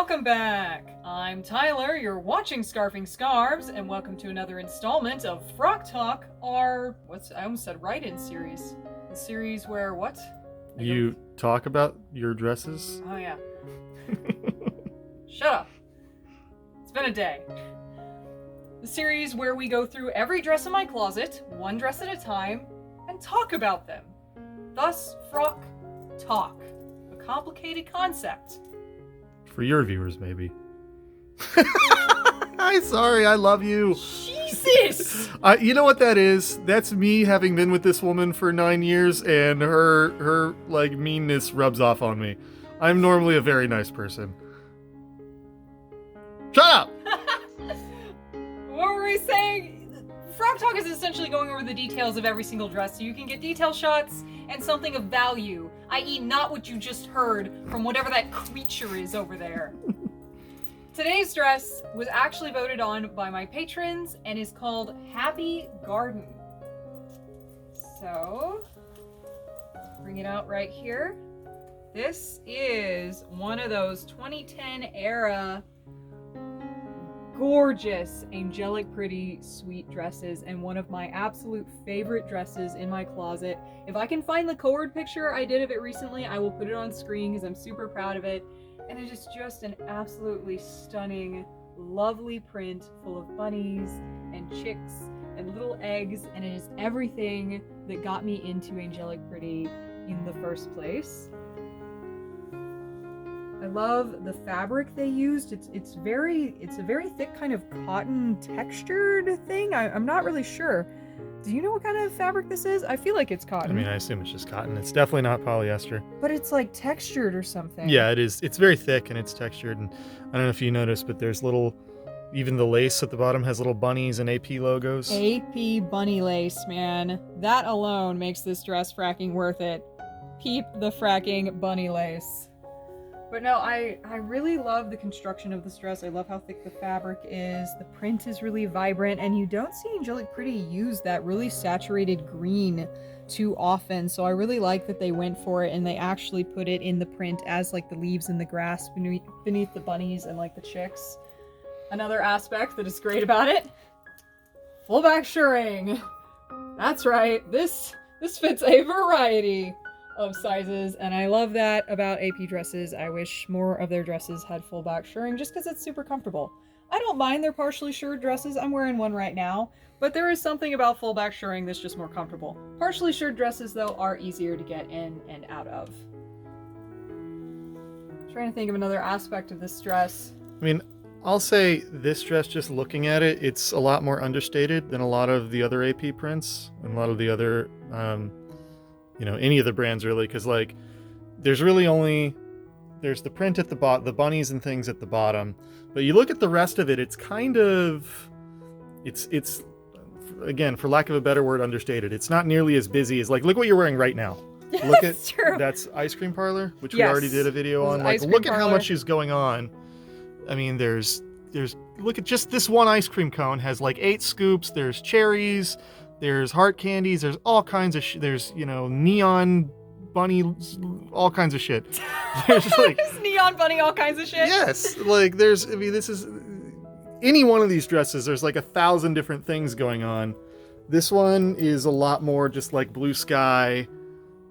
Welcome back! I'm Tyler, you're watching Scarfing Scarves, and welcome to another installment of Frock Talk, I almost said write-in series. The series where what? You talk about your dresses? Oh yeah. Shut up. It's been a day. The series where we go through every dress in my closet, one dress at a time, and talk about them. Thus, Frock Talk. A complicated concept. For your viewers, maybe. I'm sorry, I love you. Jesus! You know what that is? That's me having been with this woman for 9 years, and her like meanness rubs off on me. I'm normally a very nice person. Shut up! What were we saying? Frog Talk is essentially going over the details of every single dress so you can get detail shots and something of value, i.e. not what you just heard from whatever that creature is over there. Today's dress was actually voted on by my patrons and is called Happy Garden. So, bring it out right here. This is one of those 2010 era gorgeous, angelic, pretty, sweet dresses, and one of my absolute favorite dresses in my closet. If I can find the cord picture I did of it recently, I will put it on screen because I'm super proud of it. And it is just an absolutely stunning, lovely print full of bunnies and chicks and little eggs, and it is everything that got me into angelic pretty in the first place. I love the fabric they used. It's a very thick kind of cotton textured thing. I'm not really sure. Do you know what kind of fabric this is? I feel like it's cotton. I mean, I assume it's just cotton. It's definitely not polyester. But it's like textured or something. Yeah, it is. It's very thick and it's textured. And I don't know if you noticed, but there's even the lace at the bottom has little bunnies and AP logos. AP bunny lace, man. That alone makes this dress fracking worth it. Peep the fracking bunny lace. But no, I really love the construction of this dress. I love how thick the fabric is. The print is really vibrant, and you don't see Angelic Pretty use that really saturated green too often. So I really like that they went for it and they actually put it in the print as like the leaves in the grass beneath the bunnies and like the chicks. Another aspect that is great about it, full back shirring. That's right, this fits a variety of sizes, and I love that about AP dresses. I wish more of their dresses had full back shirring just because it's super comfortable. I don't mind their partially shirred dresses. I'm wearing one right now, but there is something about full back shirring that's just more comfortable. Partially shirred dresses, though, are easier to get in and out of. I'm trying to think of another aspect of this dress. I mean, I'll say this dress, just looking at it, it's a lot more understated than a lot of the other AP prints and a lot of the other any of the brands really, because like there's the print at the bottom, the bunnies and things at the bottom, but you look at the rest of it, it's kind of it's again, for lack of a better word, understated. It's not nearly as busy as, like, look what you're wearing right now. Look at true. That's Ice Cream Parlor, which Yes. we already did a video on. Like, look at how much is going on. I mean, there's look at just this one ice cream cone has like 8 scoops. There's cherries. There's heart candies. There's all kinds of there's, neon bunny, all kinds of shit. There's like neon bunny, all kinds of shit. Yes, like this is any one of these dresses. There's like 1,000 different things going on. This one is a lot more just like blue sky,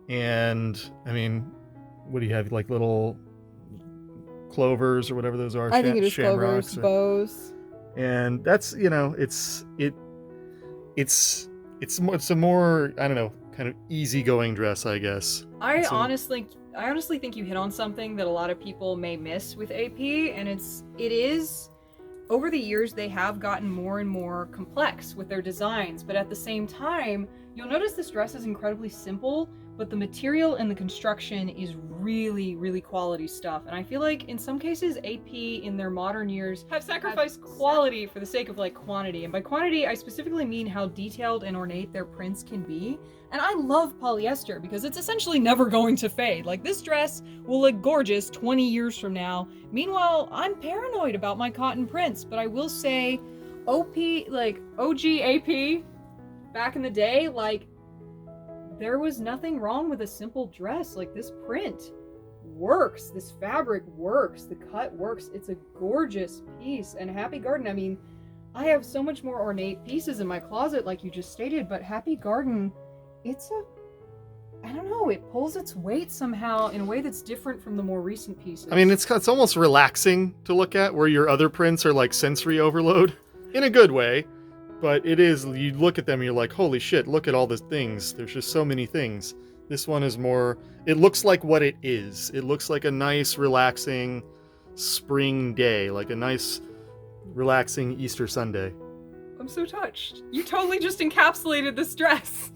and I mean, what do you have? Like little clovers or whatever those are. I think it is clovers, bows, and that's it's a more, I don't know, kind of easygoing dress, I guess. I honestly think you hit on something that a lot of people may miss with AP, and it is over the years they have gotten more and more complex with their designs, but at the same time, you'll notice this dress is incredibly simple, but the material and the construction is really, really quality stuff. And I feel like in some cases, AP in their modern years have sacrificed quality for the sake of like quantity. And by quantity, I specifically mean how detailed and ornate their prints can be. And I love polyester because it's essentially never going to fade. Like, this dress will look gorgeous 20 years from now. Meanwhile, I'm paranoid about my cotton prints, but I will say OG AP back in the day, like, there was nothing wrong with a simple dress. Like, this print works. This fabric works. The cut works. It's a gorgeous piece. And Happy Garden, I mean, I have so much more ornate pieces in my closet, like you just stated, but Happy Garden, I don't know, it pulls its weight somehow in a way that's different from the more recent pieces. I mean, it's almost relaxing to look at, where your other prints are like sensory overload in a good way. But it is, you look at them and you're like, holy shit, look at all the things. There's just so many things. This one is more, it looks like what it is. It looks like a nice, relaxing spring day, like a nice, relaxing Easter Sunday. I'm so touched. You totally just encapsulated this dress.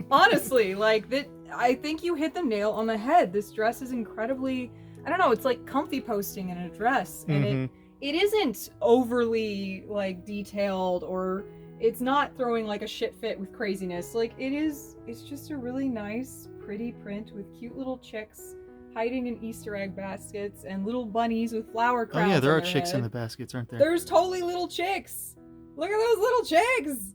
Honestly, like, that. I think you hit the nail on the head. This dress is incredibly, I don't know, it's like comfy posting in a dress. And it isn't overly, like, detailed, or it's not throwing, like, a shit fit with craziness. Like, it's just a really nice, pretty print with cute little chicks hiding in Easter egg baskets and little bunnies with flower crowns. Oh yeah, there are their chicks head. in the baskets, aren't there? There's totally little chicks. Look at those little chicks.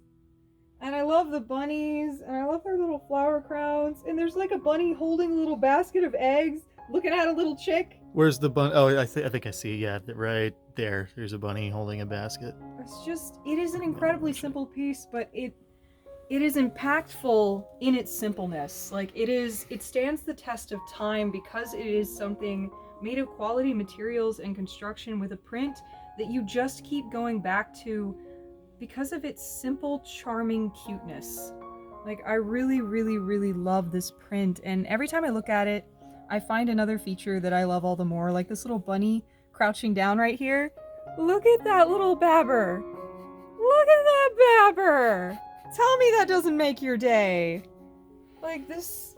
And I love the bunnies, and I love their little flower crowns. And there's like a bunny holding a little basket of eggs, looking at a little chick. Where's the bunny? Oh, I think I see. Yeah, right there. There's a bunny holding a basket. It is an incredibly simple piece, but it is impactful in its simpleness. Like, it stands the test of time because it is something made of quality materials and construction with a print that you just keep going back to because of its simple, charming cuteness. Like, I really, really, really love this print, and every time I look at it, I find another feature that I love all the more, like this little bunny crouching down right here. Look at that little babber. Look at that babber. Tell me that doesn't make your day. Like, this,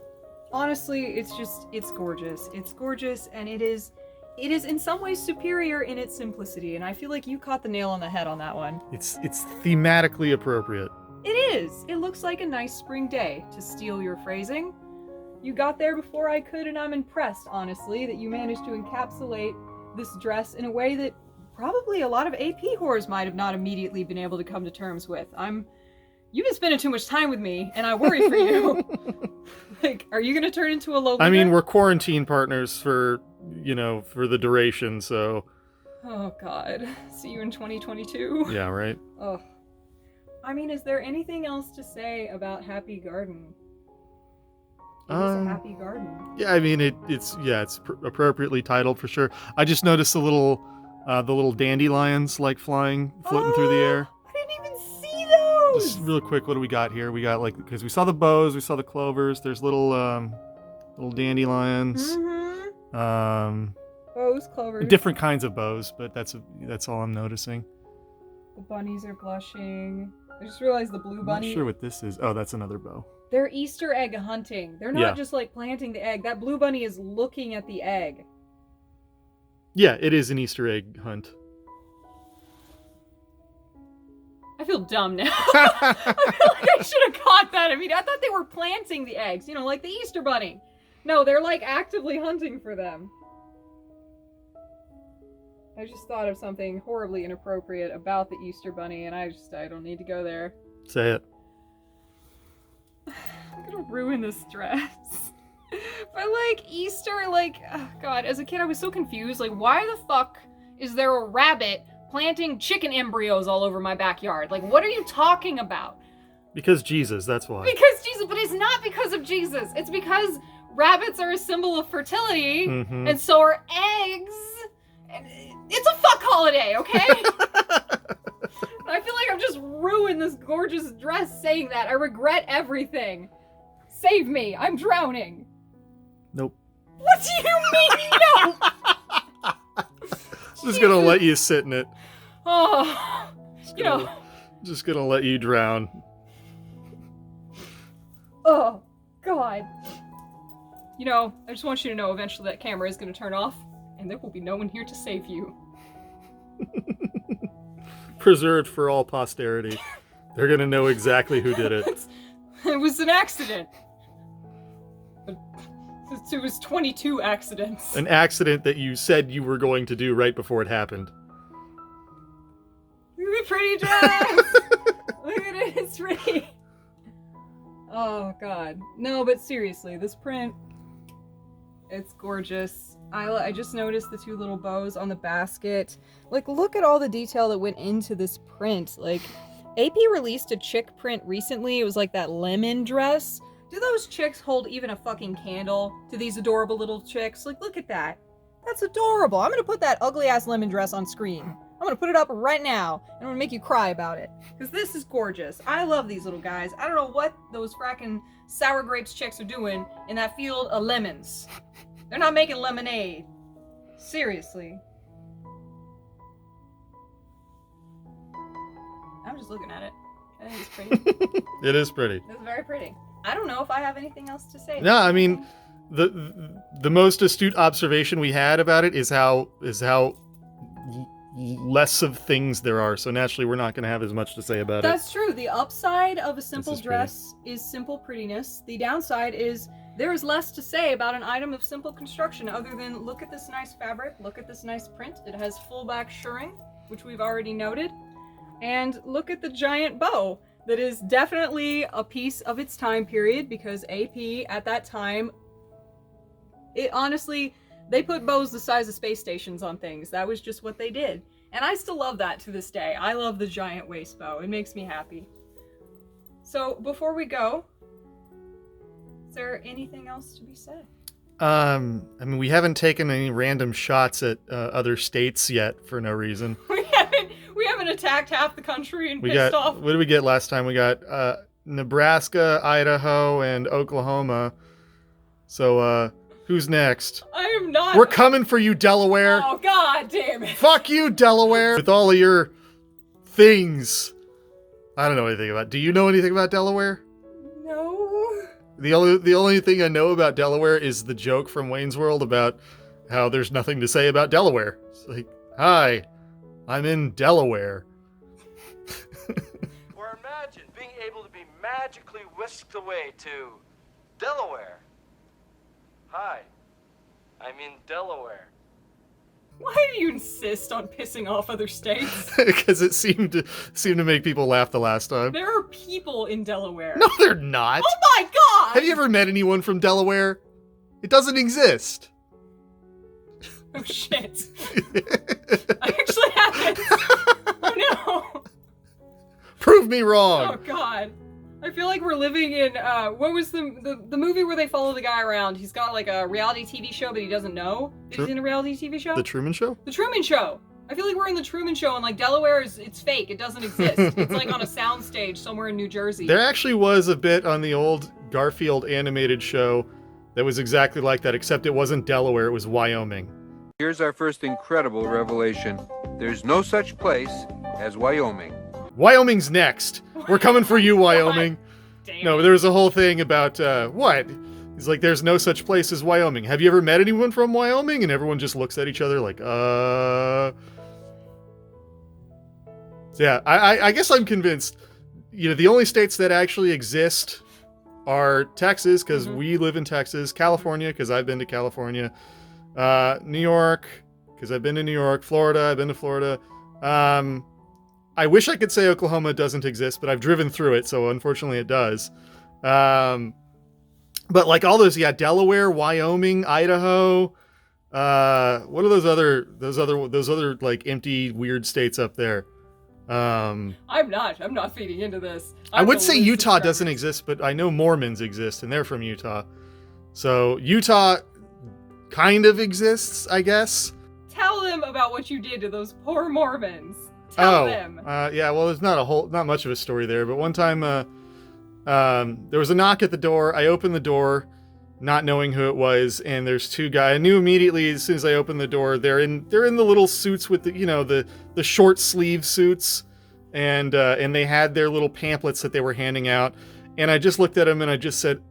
honestly, it's gorgeous. It's gorgeous, and it is in some ways superior in its simplicity, and I feel like you caught the nail on the head on that one. It's thematically appropriate. It is. It looks like a nice spring day, to steal your phrasing. You got there before I could, and I'm impressed, honestly, that you managed to encapsulate this dress in a way that probably a lot of AP whores might have not immediately been able to come to terms with. You've been spending too much time with me, and I worry for you. Like, are you gonna turn into a Lolita? I mean, we're quarantine partners for the duration, so. Oh God, see you in 2022. Yeah, right. Oh, I mean, is there anything else to say about Happy Garden? It is a happy garden. Yeah, I mean, it's appropriately titled for sure. I just noticed the little dandelions like floating through the air. I didn't even see those. Just real quick, what do we got here? We got, like, because we saw the bows, we saw the clovers. There's little dandelions. Bows, clovers. Different kinds of bows, but that's all I'm noticing. The bunnies are blushing. I just realized the blue bunny. I'm not sure what this is. Oh, that's another bow. They're Easter egg hunting. They're not just like planting the egg. That blue bunny is looking at the egg. Yeah, it is an Easter egg hunt. I feel dumb now. I feel like I should have caught that. I mean, I thought they were planting the eggs, like the Easter bunny. No, they're like actively hunting for them. I just thought of something horribly inappropriate about the Easter bunny, and I don't need to go there. Say it. I'm gonna ruin this dress. But like, Easter, like, oh God, as a kid I was so confused. Like, why the fuck is there a rabbit planting chicken embryos all over my backyard? Like, what are you talking about? Because Jesus, that's why. Because Jesus, but it's not because of Jesus. It's because rabbits are a symbol of fertility, and so are eggs. It's a fuck holiday, okay? I feel like I've just ruined this gorgeous dress saying that. I regret everything. Save me. I'm drowning. Nope. What do you mean, no? Just gonna let you sit in it. Oh, Just gonna let you drown. Oh, God. I just want you to know eventually that camera is gonna turn off, and there will be no one here to save you. Preserved for all posterity. They're gonna know exactly who did it. It was an accident. It was 22 accidents. An accident that you said you were going to do right before it happened. Look at the pretty dress! Look at it, it's pretty. Oh, God. No, but seriously, this print, it's gorgeous. I just noticed the two little bows on the basket. Like, look at all the detail that went into this print. Like, AP released a chick print recently. It was like that lemon dress. Do those chicks hold even a fucking candle to these adorable little chicks? Like, look at that. That's adorable. I'm gonna put that ugly ass lemon dress on screen. I'm gonna put it up right now, and I'm gonna make you cry about it. Because this is gorgeous. I love these little guys. I don't know what those fracking sour grapes chicks are doing in that field of lemons. They're not making lemonade. Seriously. I'm just looking at it. I think it's pretty. It is pretty. It's very pretty. I don't know if I have anything else to say. No, I mean, the most astute observation we had about it is how less of things there are. So naturally, we're not going to have as much to say about it. That's true. The upside of a simple dress is simple prettiness. The downside is there is less to say about an item of simple construction other than look at this nice fabric, look at this nice print. It has full back shirring, which we've already noted. And look at the giant bow that is definitely a piece of its time period because AP at that time, it honestly, they put bows the size of space stations on things. That was just what they did. And I still love that to this day. I love the giant waist bow. It makes me happy. So before we go, is there anything else to be said? I mean, we haven't taken any random shots at other states yet for no reason. We haven't attacked half the country and pissed off. What did we get last time? We got Nebraska, Idaho, and Oklahoma. So, who's next? I am not. We're coming for you, Delaware. Oh, God damn it. Fuck you, Delaware. With all of your things. I don't know anything about. Do you know anything about Delaware? No. The only thing I know about Delaware is the joke from Wayne's World about how there's nothing to say about Delaware. It's like, hi, I'm in Delaware. Or imagine being able to be magically whisked away to Delaware. Hi, I'm in Delaware. Why do you insist on pissing off other states? Because it seemed to make people laugh the last time. There are people in Delaware. No, they're not. Oh my God! Have you ever met anyone from Delaware? It doesn't exist. Oh shit. I actually haven't. Oh no. Prove me wrong. Oh God. I feel like we're living in, what was the movie where they follow the guy around? He's got like a reality TV show, but he doesn't know that he's in a reality TV show? The Truman Show? The Truman Show! I feel like we're in the Truman Show and like Delaware it's fake. It doesn't exist. It's like on a soundstage somewhere in New Jersey. There actually was a bit on the old Garfield animated show that was exactly like that, except it wasn't Delaware, it was Wyoming. Here's our first incredible revelation. There's no such place as Wyoming. Wyoming's next. We're coming for you, Wyoming. Damn. No, there was a whole thing about, what? He's like, there's no such place as Wyoming. Have you ever met anyone from Wyoming? And everyone just looks at each other like, So yeah, I guess I'm convinced, the only states that actually exist are Texas, because we live in Texas, California, because I've been to California, New York, because I've been to New York, Florida, I've been to Florida. I wish I could say Oklahoma doesn't exist, but I've driven through it, so unfortunately it does. But like all those, Delaware, Wyoming, Idaho. What are those other like empty weird states up there? I'm not feeding into this. I would say Utah doesn't exist, but I know Mormons exist, and they're from Utah. So Utah kind of exists, I guess. Tell them about what you did to those poor Mormons. Tell them. Well, there's not much of a story there, but one time, there was a knock at the door. I opened the door, not knowing who it was, and there's two guys. I knew immediately as soon as I opened the door, they're in the little suits with the short sleeve suits, and they had their little pamphlets that they were handing out, and I just looked at them and I just said,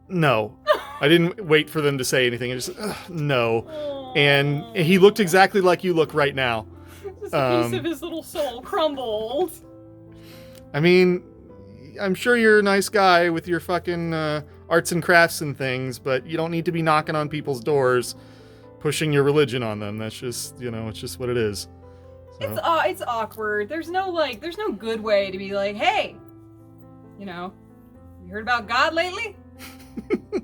no. I didn't wait for them to say anything. I just said, no. Aww. And he looked exactly like you look right now. Just a piece of his little soul crumbled. I mean, I'm sure you're a nice guy with your fucking arts and crafts and things, but you don't need to be knocking on people's doors, pushing your religion on them. That's just, it's just what it is. So. It's awkward. There's no good way to be like, hey, you heard about God lately?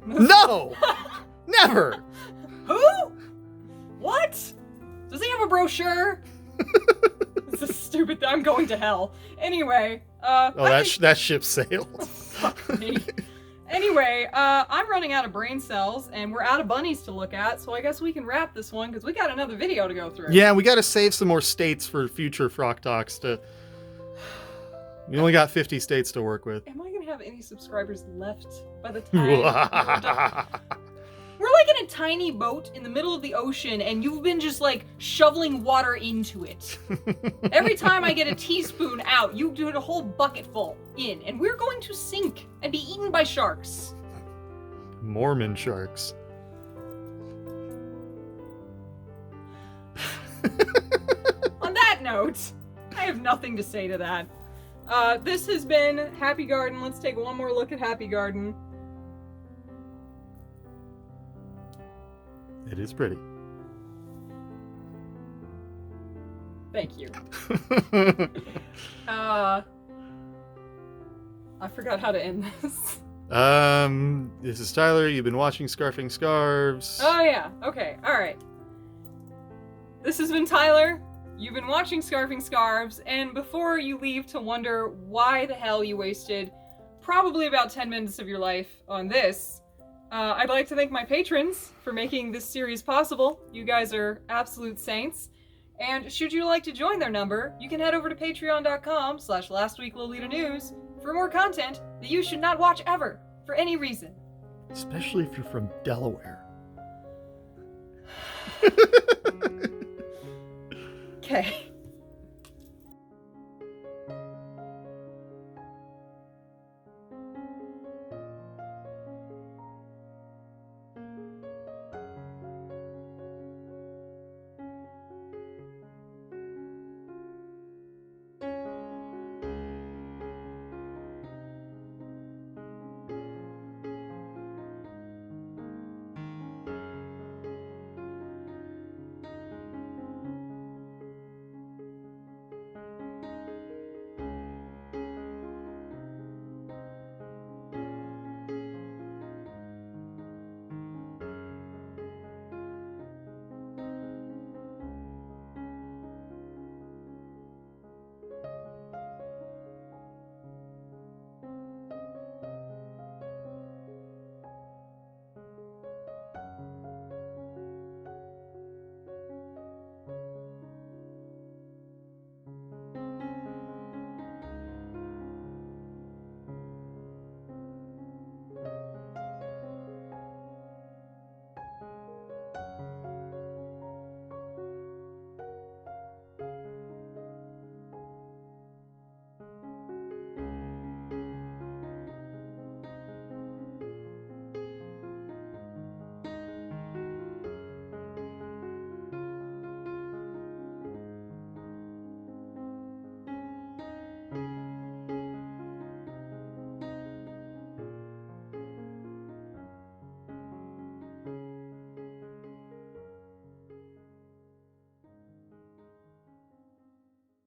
No! Never! Who? What? Does he have a brochure? This is stupid. I'm going to hell. Anyway, that ship sailed. Fuck me. Anyway, I'm running out of brain cells, and we're out of bunnies to look at, so I guess we can wrap this one, because we got another video to go through. Yeah, we got to save some more states for future Frock Talks. We only got 50 states to work with. Am I going to have any subscribers left by the time we're done? We're like in a tiny boat in the middle of the ocean, and you've been just like shoveling water into it. Every time I get a teaspoon out, you do a whole bucket full in, and we're going to sink and be eaten by sharks. Mormon sharks. On that note, I have nothing to say to that. This has been Happy Garden. Let's take one more look at Happy Garden. It is pretty. Thank you. I forgot how to end this. This is Tyler. You've been watching Scarfing Scarves. Oh yeah, okay, alright. This has been Tyler. You've been watching Scarfing Scarves, and before you leave to wonder why the hell you wasted probably about 10 minutes of your life on this, I'd like to thank my patrons for making this series possible. You guys are absolute saints. And should you like to join their number, you can head over to patreon.com/lastweeklolita news for more content that you should not watch ever, for any reason. Especially if you're from Delaware. Okay.